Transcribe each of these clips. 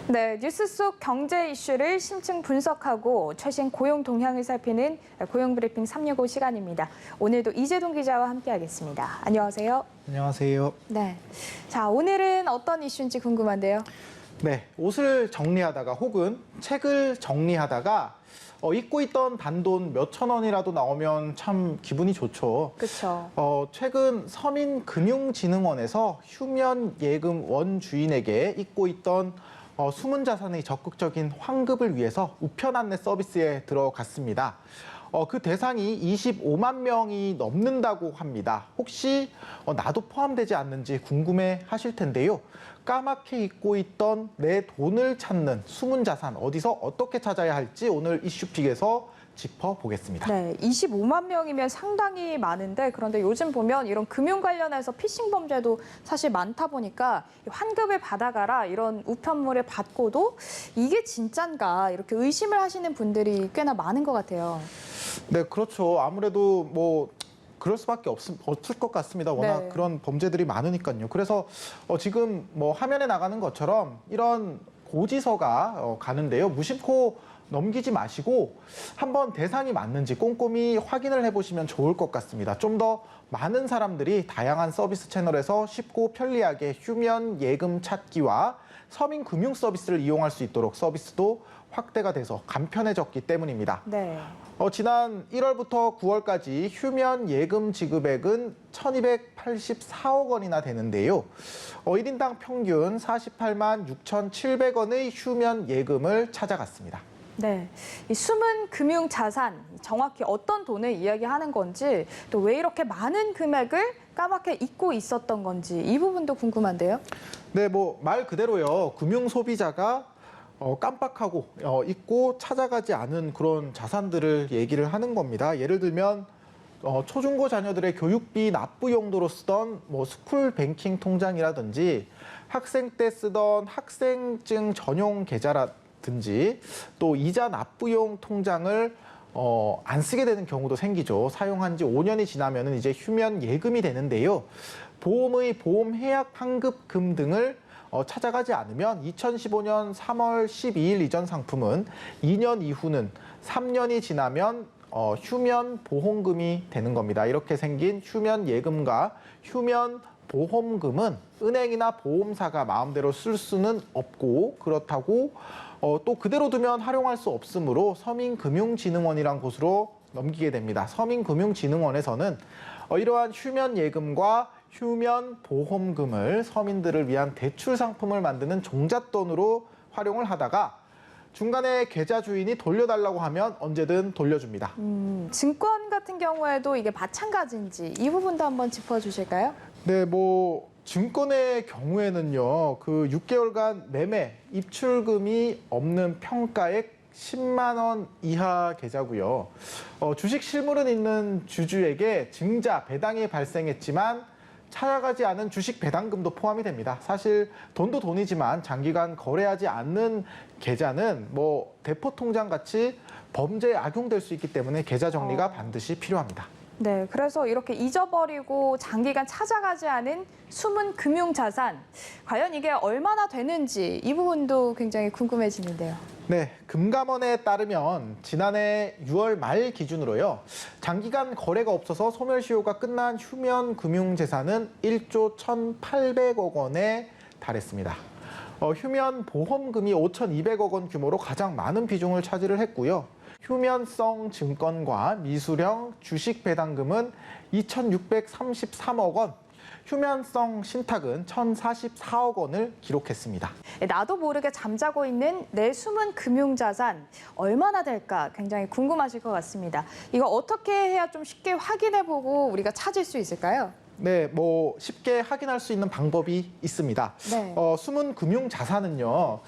네, 뉴스 속 경제 이슈를 심층 분석하고 최신 고용 동향을 살피는 고용브리핑 365 시간입니다. 오늘도 이재동 기자와 함께하겠습니다. 안녕하세요. 안녕하세요. 네, 자 오늘은 어떤 이슈인지 궁금한데요. 네, 옷을 정리하다가 혹은 책을 정리하다가 잊고 있던 단돈 몇천 원이라도 나오면 참 기분이 좋죠. 그렇죠. 최근 서민금융진흥원에서 휴면 예금 원주인에게 잊고 있던 숨은 자산의 적극적인 환급을 위해서 우편 안내 서비스에 들어갔습니다. 그 대상이 25만 명이 넘는다고 합니다. 혹시 나도 포함되지 않는지 궁금해 하실 텐데요. 까맣게 잊고 있던 내 돈을 찾는 숨은 자산, 어디서 어떻게 찾아야 할지 오늘 이슈픽에서 짚어보겠습니다. 네, 25만 명이면 상당히 많은데 그런데 요즘 보면 이런 금융 관련해서 피싱 범죄도 사실 많다 보니까 환급을 받아가라 이런 우편물을 받고도 이게 진짠가 이렇게 의심을 하시는 분들이 꽤나 많은 것 같아요. 네, 그렇죠. 아무래도 그럴 수밖에 없을 것 같습니다. 워낙 네. 그런 범죄들이 많으니까요. 그래서 지금 화면에 나가는 것처럼 이런 고지서가 가는데요. 무심코 넘기지 마시고 한번 대상이 맞는지 꼼꼼히 확인을 해보시면 좋을 것 같습니다. 좀 더 많은 사람들이 다양한 서비스 채널에서 쉽고 편리하게 휴면 예금 찾기와 서민 금융 서비스를 이용할 수 있도록 서비스도 확대가 돼서 간편해졌기 때문입니다. 네. 지난 1월부터 9월까지 휴면 예금 지급액은 1,284억 원이나 되는데요. 1인당 평균 48만 6,700원의 휴면 예금을 찾아갔습니다. 네, 이 숨은 금융 자산, 정확히 어떤 돈을 이야기하는 건지 또 왜 이렇게 많은 금액을 까맣게 잊고 있었던 건지 이 부분도 궁금한데요. 네, 말 그대로요. 금융 소비자가 깜빡하고 잊고 찾아가지 않은 그런 자산들을 얘기를 하는 겁니다. 예를 들면 초중고 자녀들의 교육비 납부 용도로 쓰던 스쿨 뱅킹 통장이라든지 학생 때 쓰던 학생증 전용 계좌라든지 또 이자 납부용 통장을 안 쓰게 되는 경우도 생기죠. 사용한 지 5년이 지나면 이제 휴면 예금이 되는데요. 보험의 보험 해약 환급금 등을 찾아가지 않으면 2015년 3월 12일 이전 상품은 2년 이후는 3년이 지나면 휴면 보험금이 되는 겁니다. 이렇게 생긴 휴면 예금과 휴면 보험금은 은행이나 보험사가 마음대로 쓸 수는 없고 그렇다고 또 그대로 두면 활용할 수 없으므로 서민금융진흥원이란 곳으로 넘기게 됩니다. 서민금융진흥원에서는 이러한 휴면 예금과 휴면 보험금을 서민들을 위한 대출 상품을 만드는 종잣돈으로 활용을 하다가 중간에 계좌 주인이 돌려달라고 하면 언제든 돌려줍니다. 증권 같은 경우에도 이게 마찬가지인지 이 부분도 한번 짚어주실까요? 네, 증권의 경우에는요, 그 6개월간 매매, 입출금이 없는 평가액 10만 원 이하 계좌고요. 주식 실물은 있는 주주에게 증자, 배당이 발생했지만 찾아가지 않은 주식 배당금도 포함이 됩니다. 사실 돈도 돈이지만 장기간 거래하지 않는 계좌는 대포 통장 같이 범죄에 악용될 수 있기 때문에 계좌 정리가 반드시 필요합니다. 네, 그래서 이렇게 잊어버리고 장기간 찾아가지 않은 숨은 금융 자산, 과연 이게 얼마나 되는지 이 부분도 굉장히 궁금해지는데요. 네, 금감원에 따르면 지난해 6월 말 기준으로요. 장기간 거래가 없어서 소멸시효가 끝난 휴면 금융재산은 1조 1,800억 원에 달했습니다. 휴면 보험금이 5,200억 원 규모로 가장 많은 비중을 차지를 했고요. 휴면성 증권과 미수령 주식 배당금은 2,633억 원, 휴면성 신탁은 1,044억 원을 기록했습니다. 나도 모르게 잠자고 있는 내 숨은 금융 자산 얼마나 될까 굉장히 궁금하실 것 같습니다. 이거 어떻게 해야 좀 쉽게 확인해보고 우리가 찾을 수 있을까요? 네, 쉽게 확인할 수 있는 방법이 있습니다. 네. 숨은 금융 자산은요,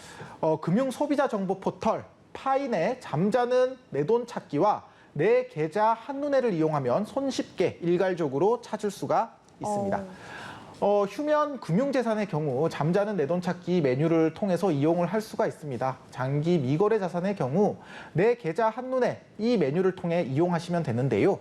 금융 소비자 정보 포털 파인의 잠자는 내 돈 찾기와 내 계좌 한눈에를 이용하면 손쉽게 일괄적으로 찾을 수가 있습니다. 휴면 금융재산의 경우 잠자는 내 돈 찾기 메뉴를 통해서 이용을 할 수가 있습니다. 장기 미거래 자산의 경우 내 계좌 한눈에 이 메뉴를 통해 이용하시면 되는데요.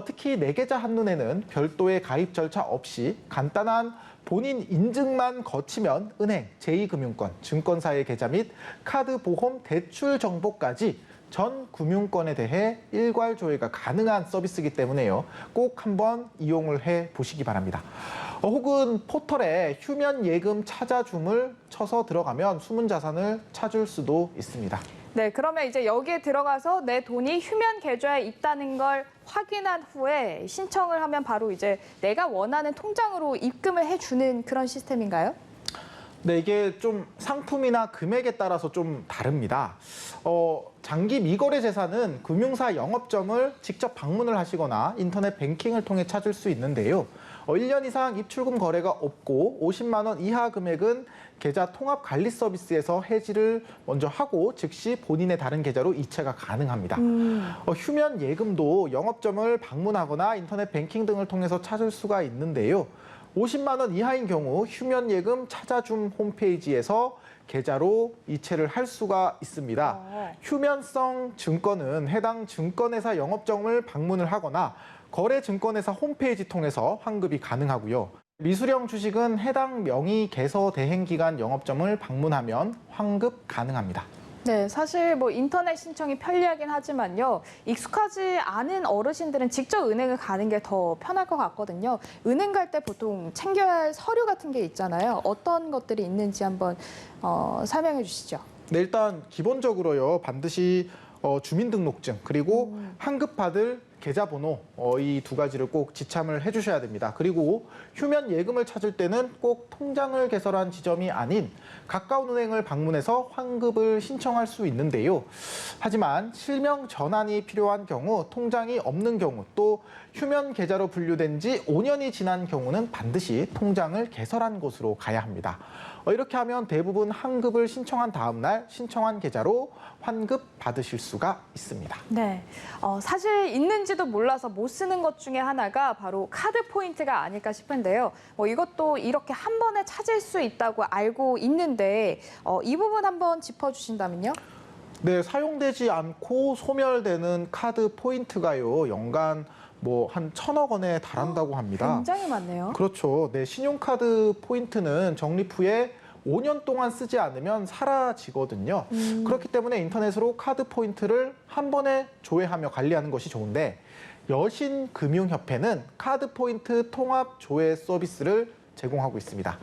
특히 내 계좌 한눈에는 별도의 가입 절차 없이 간단한 본인 인증만 거치면 은행, 제2금융권, 증권사의 계좌 및 카드 보험 대출 정보까지 전 금융권에 대해 일괄 조회가 가능한 서비스이기 때문에요. 꼭 한번 이용을 해 보시기 바랍니다. 혹은 포털에 휴면 예금 찾아줌을 쳐서 들어가면 숨은 자산을 찾을 수도 있습니다. 네, 그러면 이제 여기에 들어가서 내 돈이 휴면 계좌에 있다는 걸 확인한 후에 신청을 하면 바로 이제 내가 원하는 통장으로 입금을 해주는 그런 시스템인가요? 네, 이게 좀 상품이나 금액에 따라서 좀 다릅니다. 장기 미거래 재산은 금융사 영업점을 직접 방문을 하시거나 인터넷 뱅킹을 통해 찾을 수 있는데요. 1년 이상 입출금 거래가 없고 50만 원 이하 금액은 계좌 통합 관리 서비스에서 해지를 먼저 하고 즉시 본인의 다른 계좌로 이체가 가능합니다. 휴면 예금도 영업점을 방문하거나 인터넷 뱅킹 등을 통해서 찾을 수가 있는데요. 50만 원 이하인 경우 휴면 예금 찾아줌 홈페이지에서 계좌로 이체를 할 수가 있습니다. 휴면성 증권은 해당 증권회사 영업점을 방문을 하거나 거래 증권회사 홈페이지 통해서 환급이 가능하고요. 미수령 주식은 해당 명의 개서 대행 기간 영업점을 방문하면 환급 가능합니다. 네, 사실 뭐 인터넷 신청이 편리하긴 하지만요. 익숙하지 않은 어르신들은 직접 은행을 가는 게 더 편할 것 같거든요. 은행 갈 때 보통 챙겨야 할 서류 같은 게 있잖아요. 어떤 것들이 있는지 한번 설명해 주시죠. 네, 일단 기본적으로요. 반드시 주민등록증 그리고 환급받을 계좌번호 이 두 가지를 꼭 지참을 해주셔야 됩니다. 그리고 휴면 예금을 찾을 때는 꼭 통장을 개설한 지점이 아닌 가까운 은행을 방문해서 환급을 신청할 수 있는데요. 하지만 실명 전환이 필요한 경우, 통장이 없는 경우, 또 휴면 계좌로 분류된 지 5년이 지난 경우는 반드시 통장을 개설한 곳으로 가야 합니다. 이렇게 하면 대부분 환급을 신청한 다음 날 신청한 계좌로 환급 받으실 수가 있습니다. 네, 사실 있는지도 몰라서 못 쓰는 것 중에 하나가 바로 카드 포인트가 아닐까 싶은데요. 이것도 이렇게 한 번에 찾을 수 있다고 알고 있는데 이 부분 한번 짚어주신다면요? 네, 사용되지 않고 소멸되는 카드 포인트가요, 연간 한 1,000억 원에 달한다고 합니다. 굉장히 많네요. 그렇죠. 네, 신용카드 포인트는 적립 후에 5년 동안 쓰지 않으면 사라지거든요. 그렇기 때문에 인터넷으로 카드 포인트를 한 번에 조회하며 관리하는 것이 좋은데 여신금융협회는 카드 포인트 통합 조회 서비스를 제공하고 있습니다.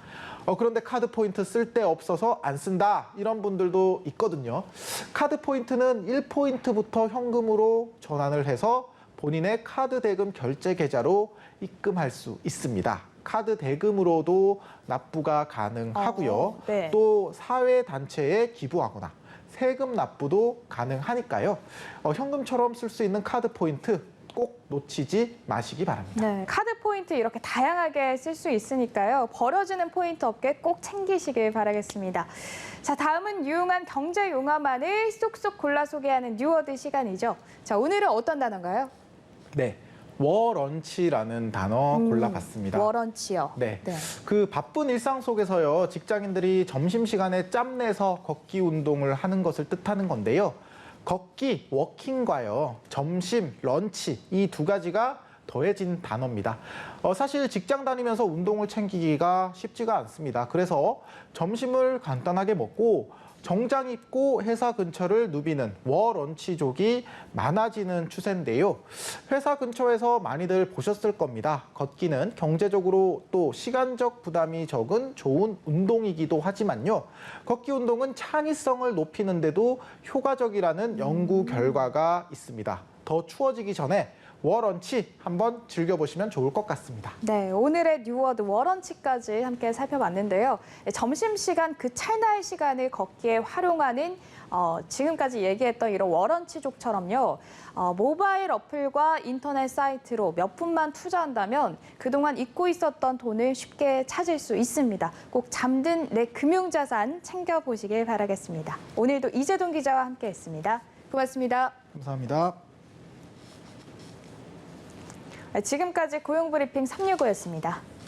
그런데 카드 포인트 쓸 데 없어서 안 쓴다 이런 분들도 있거든요. 카드 포인트는 1포인트부터 현금으로 전환을 해서 본인의 카드 대금 결제 계좌로 입금할 수 있습니다. 카드 대금으로도 납부가 가능하고요. 네. 또 사회단체에 기부하거나 세금 납부도 가능하니까요. 현금처럼 쓸 수 있는 카드 포인트 꼭 놓치지 마시기 바랍니다. 네, 카드 포인트 이렇게 다양하게 쓸 수 있으니까요. 버려지는 포인트 없게 꼭 챙기시길 바라겠습니다. 자, 다음은 유용한 경제 용어만을 쏙쏙 골라 소개하는 뉴워드 시간이죠. 자, 오늘은 어떤 단어인가요? 네, 워런치라는 단어 골라봤습니다. 워런치요. 네. 네. 그 바쁜 일상 속에서요, 직장인들이 점심시간에 짬내서 걷기 운동을 하는 것을 뜻하는 건데요. 걷기, 워킹과요, 점심, 런치 이 두 가지가 더해진 단어입니다. 사실 직장 다니면서 운동을 챙기기가 쉽지가 않습니다. 그래서 점심을 간단하게 먹고 정장 입고 회사 근처를 누비는 워런치족이 많아지는 추세인데요. 회사 근처에서 많이들 보셨을 겁니다. 걷기는 경제적으로 또 시간적 부담이 적은 좋은 운동이기도 하지만요. 걷기 운동은 창의성을 높이는 데도 효과적이라는 연구 결과가 있습니다. 더 추워지기 전에 워런치 한번 즐겨보시면 좋을 것 같습니다. 네, 오늘의 뉴워드 워런치까지 함께 살펴봤는데요. 점심시간 그 찰나의 시간을 걷기에 활용하는 지금까지 얘기했던 이런 워런치족처럼요. 모바일 어플과 인터넷 사이트로 몇 분만 투자한다면 그동안 잊고 있었던 돈을 쉽게 찾을 수 있습니다. 꼭 잠든 내 금융자산 챙겨보시길 바라겠습니다. 오늘도 이재동 기자와 함께했습니다. 고맙습니다. 감사합니다. 지금까지 고용브리핑 365였습니다.